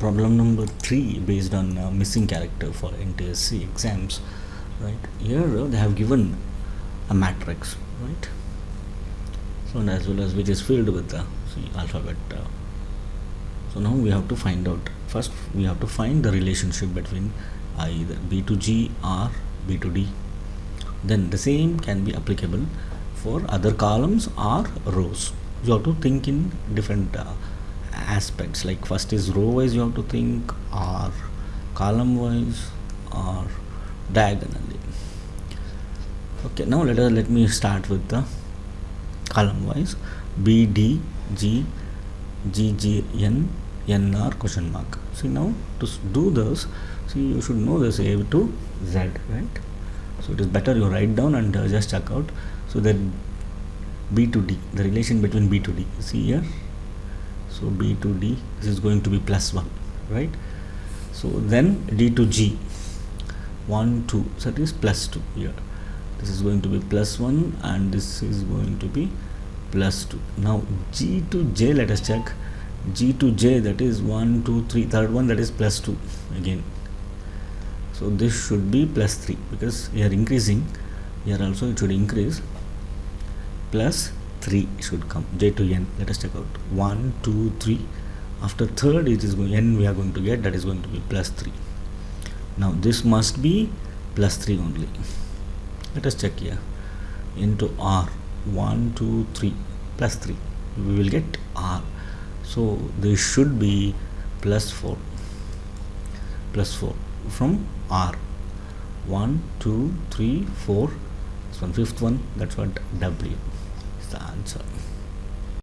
problem number 3 based on missing character for NTSE exams, right? Here they have given a matrix, right? So, and as well as which is filled with the alphabet. So now we have to find out, first we have to find the relationship between either B to G or B to D. Then the same can be applicable for other columns or rows. You have to think in different aspects, like first is row wise you have to think, or column wise, or diagonally. Okay, now let me start with the column wise. B, D, G, G, G, N, N, R question mark. See, now to do this, see, you should know this A to Z, right? So it is better you write down and just check out. So that B to D, the relation between B to D, see here. So B to D, this is going to be +1, right? So then D to G, 1, 2, so that is +2 here. This is going to be +1 and this is going to be +2. Now G to J, let us check. G to J, that is 1, 2, 3, third one, that is +2 again. So this should be +3 because we are increasing. Here also it should increase. +3 should come. J to N, let us check out. 1, 2, 3. After third it is going, N we are going to get, that is going to be +3. Now this must be +3 only. Let us check here. Into R, 1, 2, 3, +3. We will get R. So this should be +4. +4 from R. 1, 2, 3, 4. This one, fifth one, that's what W is the answer.